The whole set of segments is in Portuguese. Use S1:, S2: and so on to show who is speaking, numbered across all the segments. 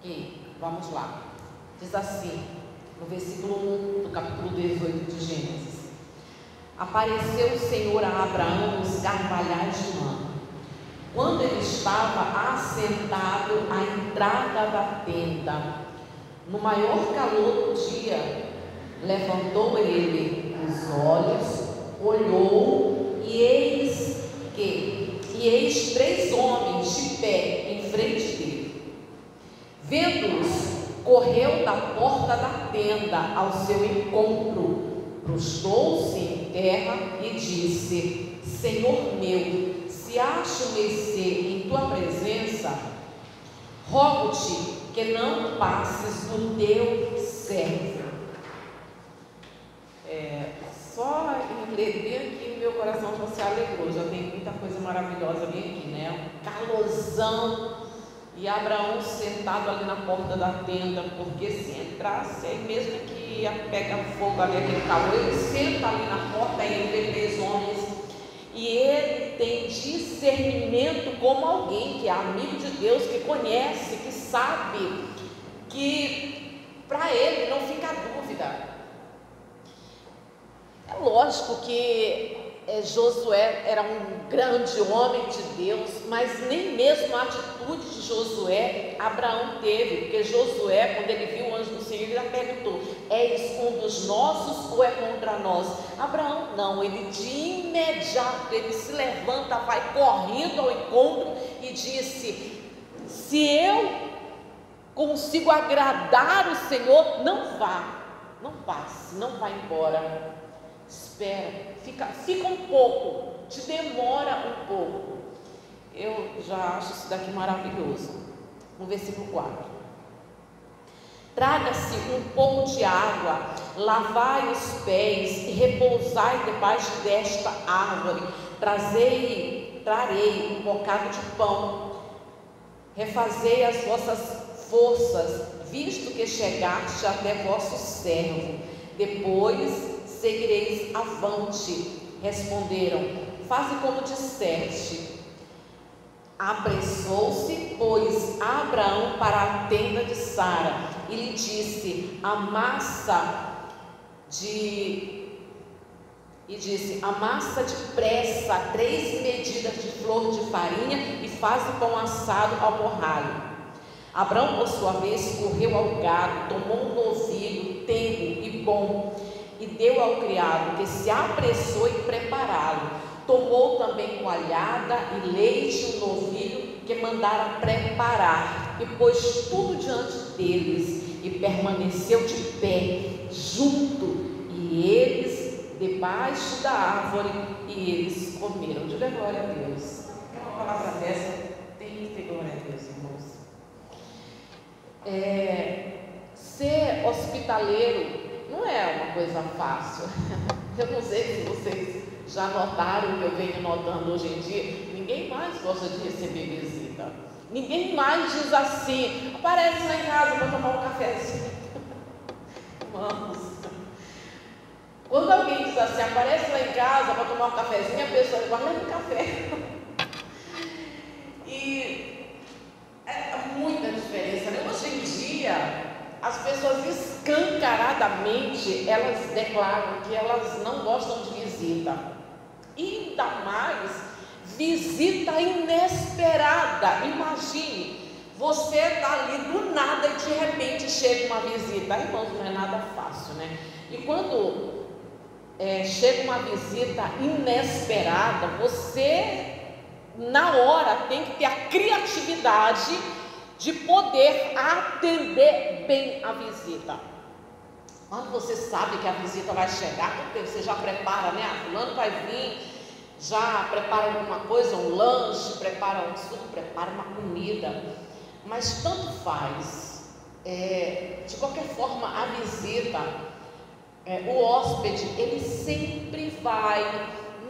S1: E vamos lá. Diz assim, no versículo 1 do capítulo 18 de Gênesis: Apareceu o Senhor a Abraão nos carvalhais de Mamre, quando ele estava assentado à entrada da tenda. No maior calor do dia, levantou ele os olhos, olhou, e eis 3 homens de pé em frente dele. Vendo-os, correu da porta da tenda ao seu encontro, prostrou-se em terra e disse: Senhor meu, se acho mercê em tua presença, rogo-te que não passes do teu servo. Só em ler bem aqui, meu coração já se alegrou. Já tem muita coisa maravilhosa bem aqui, né? Um calorzão, e Abraão sentado ali na porta da tenda, porque se entrasse, aí mesmo que ia pegar fogo ali, aquele calor, ele senta ali na porta e ele vê 3 homens, e ele tem discernimento como alguém que é amigo de Deus, que conhece, que sabe, que para ele não fica dúvida. É lógico que Josué era um grande homem de Deus, mas nem mesmo a atitude de Josué Abraão teve, porque Josué, quando ele viu o anjo do Senhor, ele já perguntou: és um dos nossos ou é contra nós? Abraão não, ele de imediato, ele se levanta, vai correndo ao encontro e disse: se eu consigo agradar o Senhor, não vá, não passe, não vá embora. Espera, fica um pouco, te demora um pouco. Eu já acho isso daqui maravilhoso. No versículo 4: traga-se um pouco de água, lavai os pés e repousai debaixo desta árvore. Trarei um bocado de pão. Refazei as vossas forças, visto que chegaste até vosso servo. Depois seguireis avante. Responderam: faze como disseste. Apressou-se, pois, Abraão para a tenda de Sara e lhe disse: amassa depressa 3 medidas de flor de farinha e faz o pão assado ao borralho. Abraão, por sua vez, correu ao gado, tomou um novilho tenro e bom e deu ao criado, que se apressou em prepará-lo. Tomou também coalhada e leite, o novilho que mandara preparar, e pôs tudo diante deles, e permaneceu de pé junto, e eles debaixo da árvore, e eles comeram. Diga glória a Deus. Uma palavra dessa tem que ter glória a Deus, irmãos. Ser hospitaleiro não é uma coisa fácil. Eu não sei se vocês já notaram, que eu venho notando hoje em dia, ninguém mais gosta de receber visita. Ninguém mais diz assim: aparece lá em casa para tomar um cafezinho. Vamos. Quando alguém diz assim: aparece lá em casa para tomar um cafezinho, a pessoa vai lá no café. E é muita diferença, né? Hoje em dia, as pessoas escancaradamente, elas declaram que elas não gostam de visita, e ainda mais visita inesperada. Imagine, você está ali do nada e de repente chega uma visita. Irmãos, não é nada fácil, né? E quando chega uma visita inesperada, você na hora tem que ter a criatividade de poder atender bem a visita. Quando você sabe que a visita vai chegar, porque você já prepara, né? Fulano vai vir, já prepara alguma coisa, um lanche, prepara um suco, prepara uma comida. Mas tanto faz. De qualquer forma, a visita, o hóspede, ele sempre vai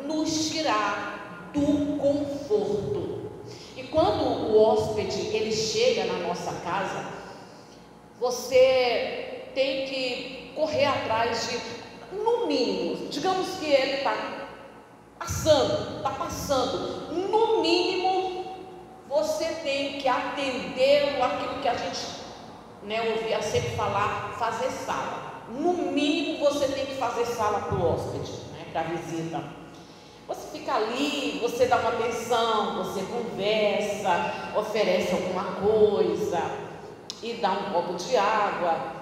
S1: nos tirar do conforto. E quando o hóspede ele chega na nossa casa, você tem que correr atrás de, no mínimo, digamos que ele está passando, no mínimo você tem que atender aquilo que a gente né, eu ouvia sempre falar fazer sala. No mínimo você tem que fazer sala para o hóspede, né, para a visita. Você fica ali, você dá uma atenção, você conversa, oferece alguma coisa e dá um copo de água.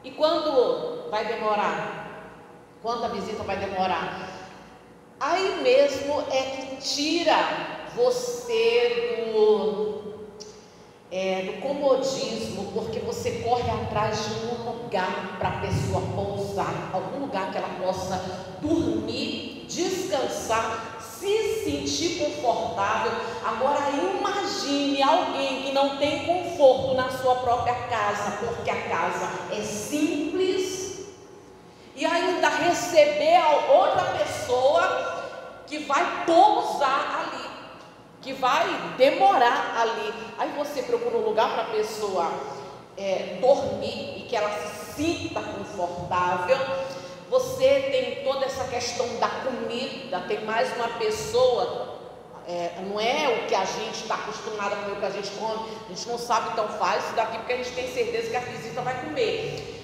S1: E quando vai demorar? Quando a visita vai demorar? Aí mesmo é que tira você do comodismo, porque você corre atrás de um lugar para a pessoa pousar, algum lugar que ela possa dormir, descansar, se sentir confortável. Agora imagine alguém que não tem conforto na sua própria casa, porque a casa é simples, e ainda receber a outra pessoa que vai pousar ali, que vai demorar ali. Aí você procura um lugar para a pessoa dormir e que ela se sinta confortável. Você tem toda essa questão da comida, tem mais uma pessoa, não é o que a gente está acostumado a comer, o que a gente come, a gente não sabe, então faz isso daqui porque a gente tem certeza que a visita vai comer.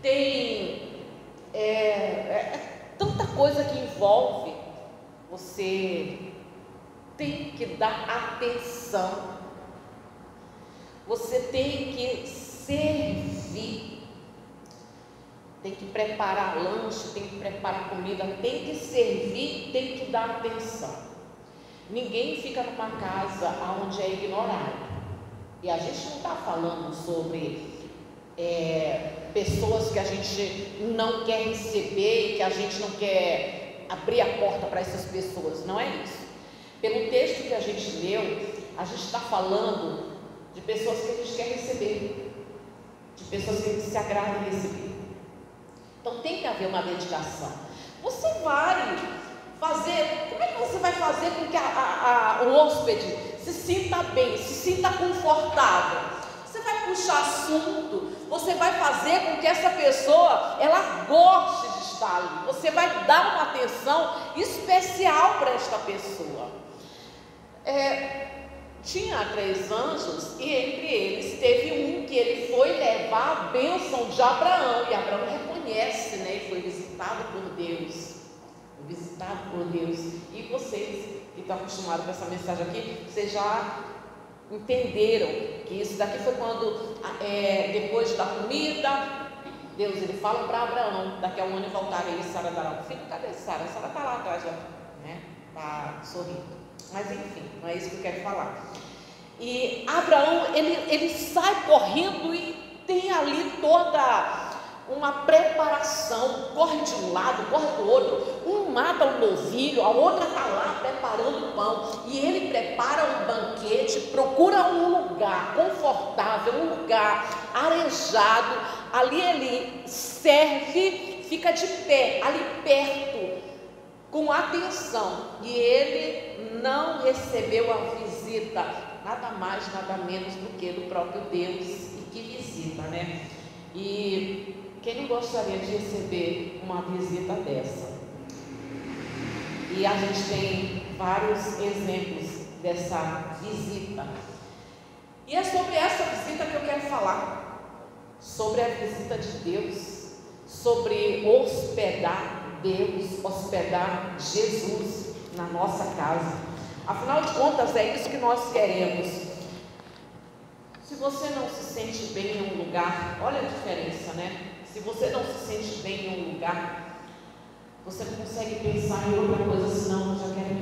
S1: Tem tanta coisa que envolve. Você tem que dar atenção, você tem que servir, tem que preparar lanche, tem que preparar comida, tem que servir, tem que dar atenção. Ninguém fica numa casa onde é ignorado. E a gente não está falando sobre pessoas que a gente não quer receber e que a gente não quer abrir a porta para essas pessoas, não é isso. Pelo texto que a gente leu, a gente está falando de pessoas que a gente quer receber, de pessoas que a gente se agrada em receber. Então tem que haver uma dedicação. Você vai fazer, como é que você vai fazer com que o hóspede se sinta bem, se sinta confortável? Você vai puxar assunto, você vai fazer com que essa pessoa, ela goste de estar ali. Você vai dar uma atenção especial para esta pessoa. Tinha 3 anjos e entre eles teve um que ele foi levar a bênção de Abraão, e Abraão reconhece, né? Ele foi visitado por Deus, e vocês que estão acostumados com essa mensagem aqui, vocês já entenderam que isso daqui foi quando, depois da comida, Deus ele fala para Abraão: daqui a um ano voltarei e Sara dará um filho. Cadê Sara? Sara está lá atrás, né? Está sorrindo. Mas enfim, não é isso que eu quero falar. E Abraão, ele sai correndo e tem ali toda uma preparação, corre de um lado, corre do outro, um mata um novilho, a outra está lá preparando o pão, e ele prepara um banquete, procura um lugar confortável, um lugar arejado, ali ele serve, fica de pé, ali perto, com atenção, e ele não recebeu a visita, nada mais, nada menos do que do próprio Deus, e que visita, né? E quem não gostaria de receber uma visita dessa? E a gente tem vários exemplos dessa visita, e é sobre essa visita que eu quero falar, sobre a visita de Deus, sobre hospedar Deus, hospedar Jesus na nossa casa. Afinal de contas, é isso que nós queremos. Se você não se sente bem em um lugar, olha a diferença, né? Se você não se sente bem em um lugar, você não consegue pensar em outra coisa senão: eu já quero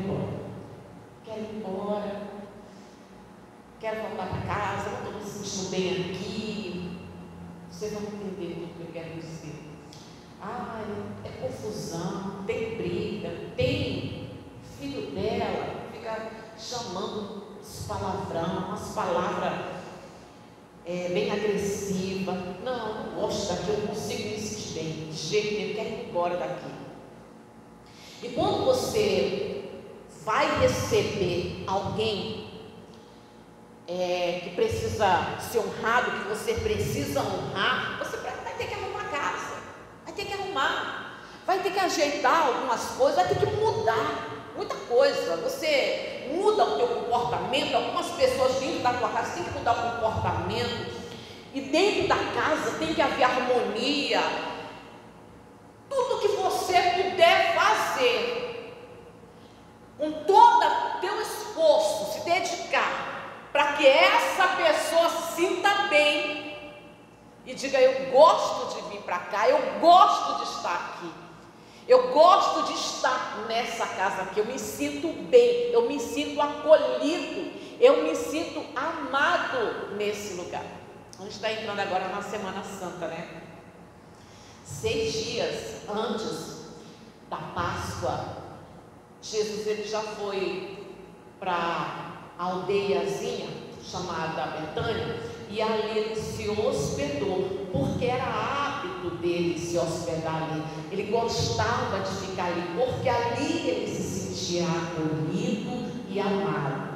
S1: ir embora, quero voltar para casa, não estou me sentindo bem aqui. Vocês vão entender tudo que eu quero dizer. É confusão, tem briga, tem filho dela, fica chamando os palavrão, umas palavras bem agressivas. Não gosto daqui, eu não consigo me sentir bem, de jeito nenhum, eu quero ir embora daqui. E quando você vai receber alguém que precisa ser honrado, que você precisa honrar, você vai ter que arrumar a casa, vai ter que arrumar, vai ter que ajeitar algumas coisas, vai ter que mudar muita coisa. Você muda o teu comportamento. Algumas pessoas dentro da tua casa têm que mudar o comportamento, E dentro da casa tem que haver harmonia. Tudo que você puder fazer, com todo o teu esforço, se dedicar, para que essa pessoa se sinta bem e diga: eu gosto de vir para cá, eu gosto de estar aqui, eu gosto de estar nessa casa aqui, eu me sinto bem, eu me sinto acolhido, eu me sinto amado nesse lugar. A gente está entrando agora na Semana Santa, né? 6 dias antes da Páscoa, Jesus ele já foi para a aldeiazinha chamada Betânia, e ali ele se hospedou, porque era hábito dele se hospedar ali. Ele gostava de ficar ali, porque ali ele se sentia acolhido e amado.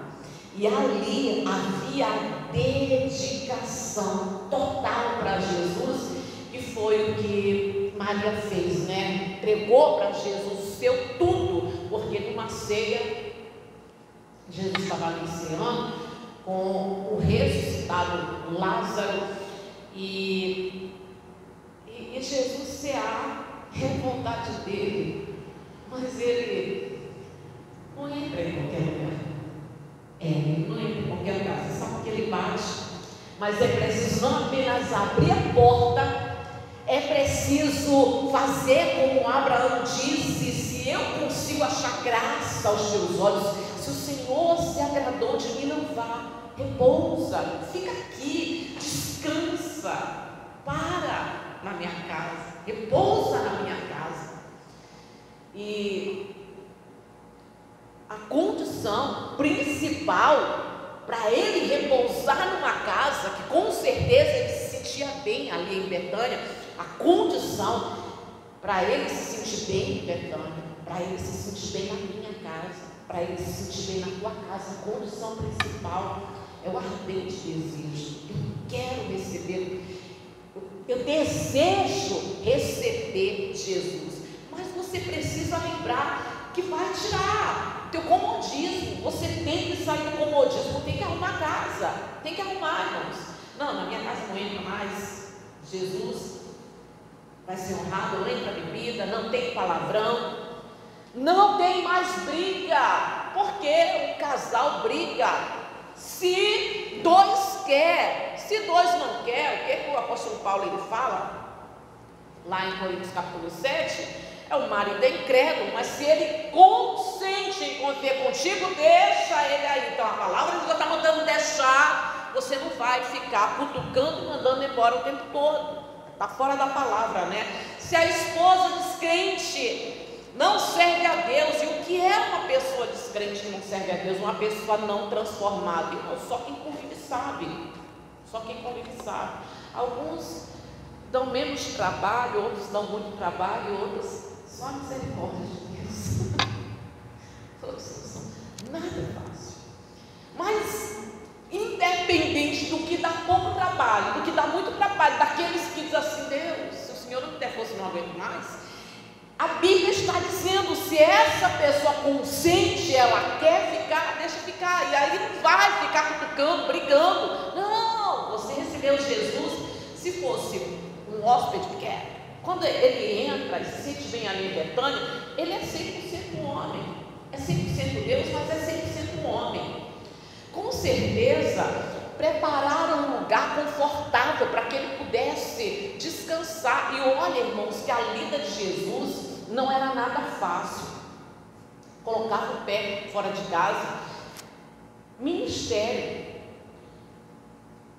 S1: E ali havia dedicação total para Jesus, que foi o que Maria fez, né? Entregou para Jesus o seu tudo, porque numa ceia, Jesus estava ali ceando com o ressuscitado Lázaro, e Jesus cear é vontade dele, mas ele não entra em qualquer lugar. Ele não entra em qualquer lugar. Você sabe que ele bate, mas é preciso não apenas abrir a porta, é preciso fazer como Abraão disse: se eu consigo achar graça aos teus olhos, se o Senhor se agradou de mim, não vá, repousa, fica aqui, descansa, para na minha casa, repousa na minha casa. E a condição principal para ele repousar numa casa, que com certeza ele se sentia bem ali em Betânia, a condição para ele se sentir bem em Betânia, para ele se sentir bem na minha casa, para ele se sentir bem na tua casa, a condição principal é o ardente desejo. Eu quero receber, eu desejo receber Jesus, mas você precisa lembrar que vai tirar teu comodismo. Você tem que sair do comodismo, tem que arrumar a casa, tem que arrumar, irmãos. Não, na minha casa não entra mais Jesus, vai ser honrado, não entra bebida, não tem palavrão, não tem mais briga, porque o casal briga se 2 quer, se 2 não quer. O que o apóstolo Paulo ele fala lá em Coríntios capítulo 7? É o marido incrédulo, mas se ele consente em conviver contigo, deixa ele aí. Então a palavra já está mandando deixar. Você não vai ficar cutucando e mandando embora o tempo todo. Está fora da palavra, né? Se a esposa descrente não serve a Deus, e o que é uma pessoa descrente que não serve a Deus? Uma pessoa não transformada. Só quem convive sabe. Só quem convive sabe. Alguns dão menos trabalho, outros dão muito trabalho, outros só a misericórdia de Deus. Nada é fácil. Mas independente do que dá pouco trabalho, do que dá muito trabalho, daqueles que dizem assim: Deus, se o Senhor não der força, não aguento mais. A Bíblia está dizendo: se essa pessoa consente, ela quer ficar, deixa ficar. E aí não vai ficar cutucando, brigando. Não, você recebeu Jesus. Se fosse um hóspede, porque quando ele entra e se sente bem ali em Betânia, ele é 100% homem, é 100% Deus, mas é 100% homem. Com certeza prepararam um lugar confortável para que ele pudesse descansar. E olha, irmãos, que a lida de Jesus não era nada fácil. Colocava o pé fora de casa, ministério,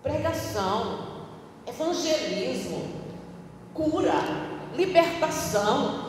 S1: pregação, evangelismo, cura, libertação,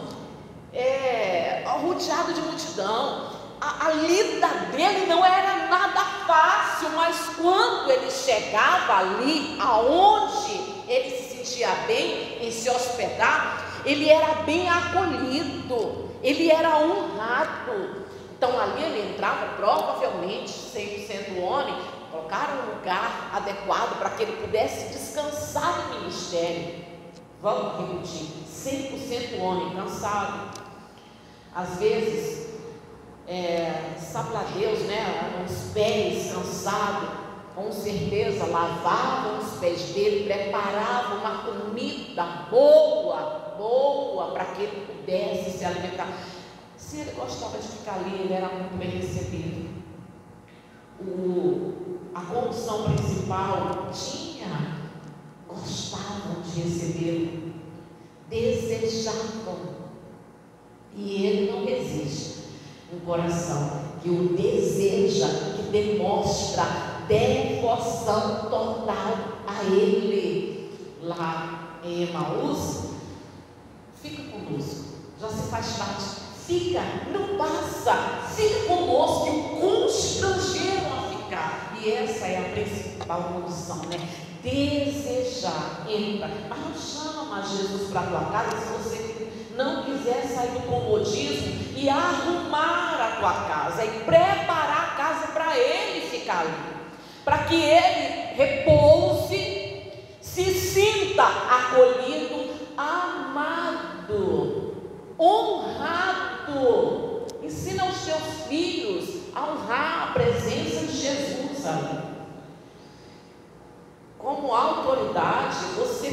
S1: rodeado de multidão. A lida dele não era nada fácil, mas quando ele chegava ali, aonde ele se sentia bem em se hospedar, ele era bem acolhido, ele era honrado. Então ali ele entrava, provavelmente 100% homem, colocaram um lugar adequado para que ele pudesse descansar no ministério. Vamos repetir: 100% homem, cansado. Às vezes, sabe lá Deus, né? Os pés cansados, com certeza lavavam os pés dele, preparavam uma comida boa, para que ele pudesse se alimentar. Se ele gostava de ficar ali, ele era muito bem recebido. A condição principal gostavam de recebê-lo, desejavam, e ele não resiste. Um coração que o deseja, que demonstra devoção total a ele. Lá em Emaús, fica conosco, já se faz parte, fica, não passa, fica conosco, que o constrangeram a ficar. E essa é a principal condição, né? Desejar, entra, mas não chama Jesus para a tua casa se você não quiser sair do comodismo e arrumar a tua casa e preparar a casa para ele ficar ali, para que ele repouse, se sinta acolhido, amado, honrado. Ensina os teus filhos a honrar a presença de Jesus ali. Como autoridade, você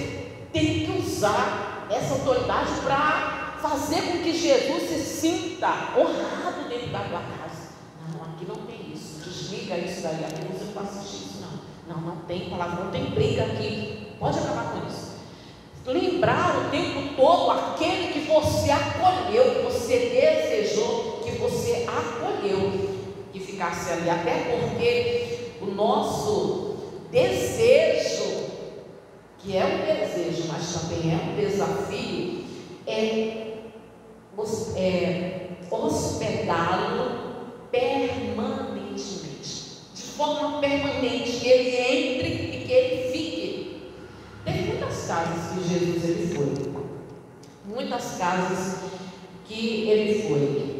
S1: tem que usar essa autoridade para fazer com que Jesus se sinta honrado dentro da tua casa. Não, aqui não tem isso, desliga isso daí, aqui você não vai assistir isso não tem palavrão, não tem briga aqui, pode acabar com isso. Lembrar o tempo todo aquele que você acolheu, que você desejou, que você acolheu, que ficasse ali, até porque o nosso desejo, que é um desejo, mas também é um desafio, é hospedá-lo permanentemente, de forma permanente, que ele entre e que ele fique. Tem muitas casas que Jesus ele foi, muitas casas que ele foi.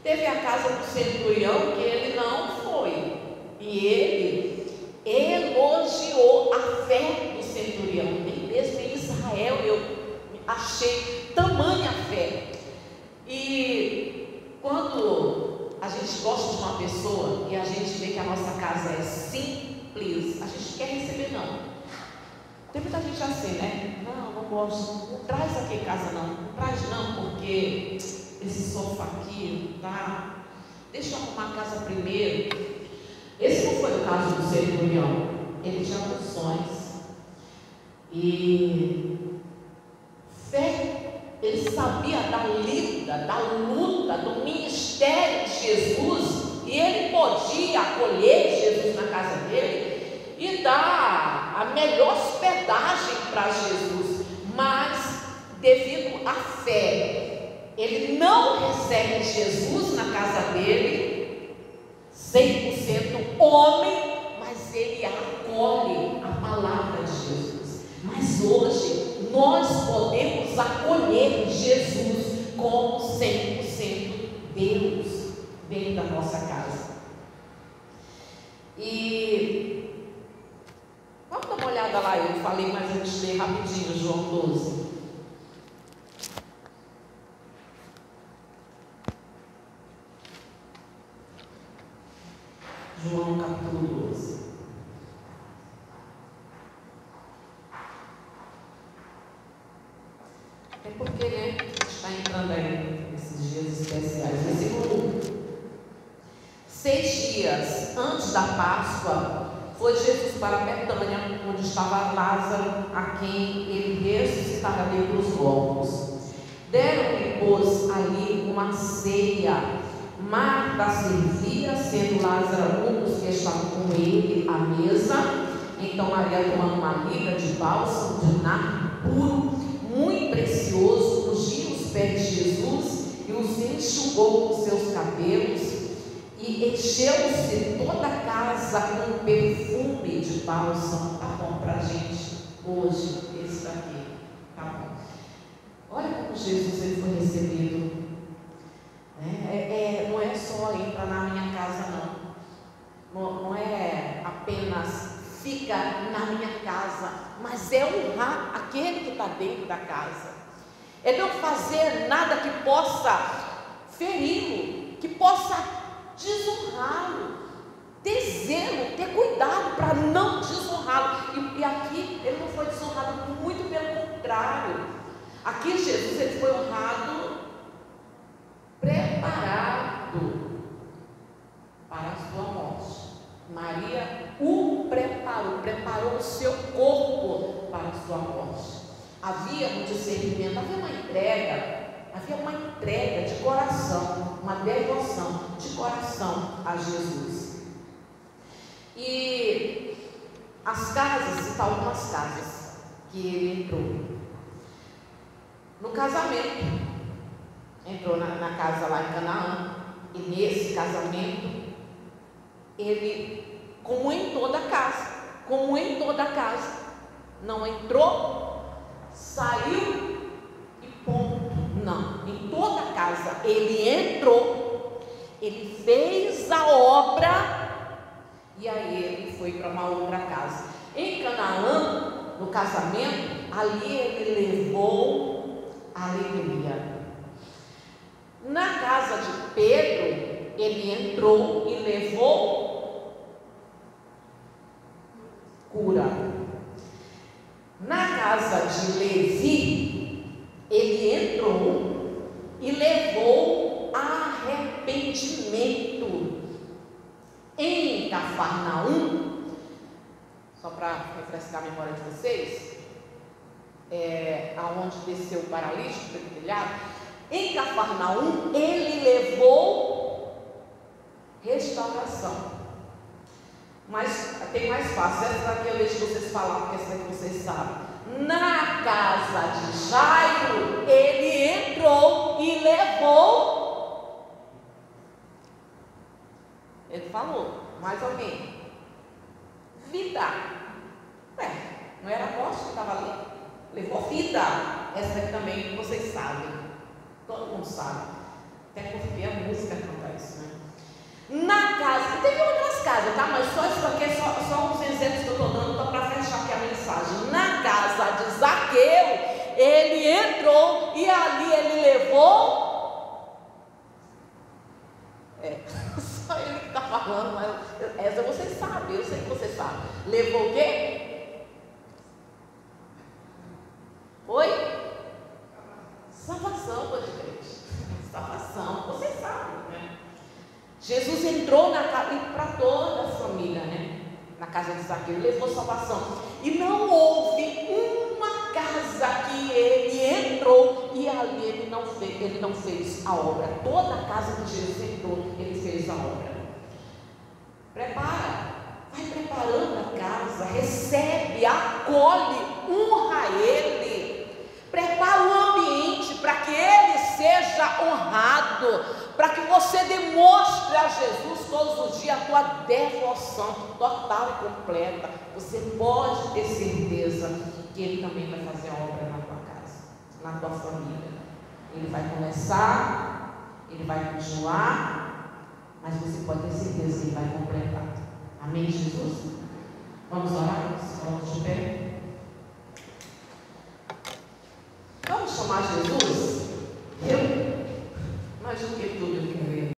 S1: Teve a casa do centurião que ele não foi, e ele elogiou a fé do centurião. Nem mesmo em Israel eu achei tamanha fé. E quando a gente gosta de uma pessoa e a gente vê que a nossa casa é simples, a gente quer receber não. Tem muita gente assim, né? Não gosto, não traz aqui em casa não traz não, porque esse sofá aqui, tá? Deixa eu arrumar a casa primeiro. Esse não foi o caso do centurião. Ele tinha condições e fé. Ele sabia da lida, da luta, do ministério de Jesus, e ele podia acolher Jesus na casa dele e dar a melhor hospedagem para Jesus, mas devido à fé, ele não recebe Jesus na casa dele, 100% homem, mas ele acolhe a palavra de Jesus. Mas hoje nós podemos acolher Jesus como 100% Deus dentro da nossa casa. E vamos dar uma olhada lá, eu falei, mas eu te leio rapidinho, João 12. João capítulo 12. É porque, né, a gente está entrando aí nesses dias especiais. Versículo 1. 6 dias antes da Páscoa, foi Jesus para Betânia, onde estava Lázaro, a quem ele ressuscitara dentre os mortos. Deram-lhe, pois, ali uma ceia. Marta servia, sendo Lázaro um dos que estavam com ele à mesa. Então Maria, tomando uma libra de bálsamo de nardo puro, muito precioso, ungiu os pés de Jesus e os enxugou com seus cabelos, e encheu-se toda a casa com perfume de bálsamo. Tá bom para a gente hoje, esse daqui, tá bom. Olha como Jesus ele foi recebido. Não é só entrar na minha casa não é apenas fica na minha casa, mas é honrar aquele que está dentro da casa, é não fazer nada que possa feri-lo, que possa desonrá-lo. ter zelo, ter cuidado para não desonrá-lo. E aqui ele não foi desonrado, muito pelo contrário. Aqui Jesus ele foi honrado, preparado para a sua morte. Maria o preparou o seu corpo para a sua morte. Havia um discernimento, havia uma entrega de coração, uma devoção de coração a Jesus. E as casas, citar algumas casas que ele entrou. No casamento, entrou na casa lá em Canaã, e nesse casamento, ele, como em toda casa, não entrou, saiu e ponto. Não, em toda casa ele entrou, ele fez a obra e aí ele foi para uma outra casa. Em Canaã, no casamento, ali ele levou alegria. Na casa de Pedro, ele entrou e levou cura. Na casa de Levi, ele entrou e levou arrependimento. Em Cafarnaum, só para refrescar a memória de vocês, aonde desceu o paralítico pelo telhado, em Cafarnaum ele levou restauração. Mas tem mais fácil, essa daqui eu deixo vocês falar, porque essa daqui vocês sabem. Na casa de Jairo, ele entrou e levou. Ele falou, mais alguém? Vida. Não era a morte que estava ali? Levou vida. Essa daqui também vocês sabem. Todo mundo sabe. Até porque a música canta isso, né? Na casa, teve outras casas, tá? Mas só isso aqui é só uns exemplos que eu estou dando para fechar aqui a mensagem. Na casa de Zaqueu, ele entrou e ali ele levou. Só ele que está falando, mas essa vocês sabem, eu sei que vocês sabem. Levou o quê? Oi? Salvação, pode crer. Salvação, vocês sabem, né? Jesus entrou na casa, e para toda a família, né? Na casa de Zaqueu, levou salvação. E não houve uma casa que ele entrou e ali ele não fez a obra. Toda a casa que Jesus entrou, ele fez a obra. Prepara, vai preparando a casa, recebe, acolhe, honra ele, prepara o ambiente para que ele seja honrado, para que você demonstre a Jesus todos os dias a tua devoção total e completa. Você pode ter certeza que ele também vai fazer a obra na tua casa, na tua família. Ele vai começar, ele vai continuar, mas você pode ter certeza que ele vai completar. Amém, Jesus? Vamos orar? Vamos de pé. Vamos chamar Jesus?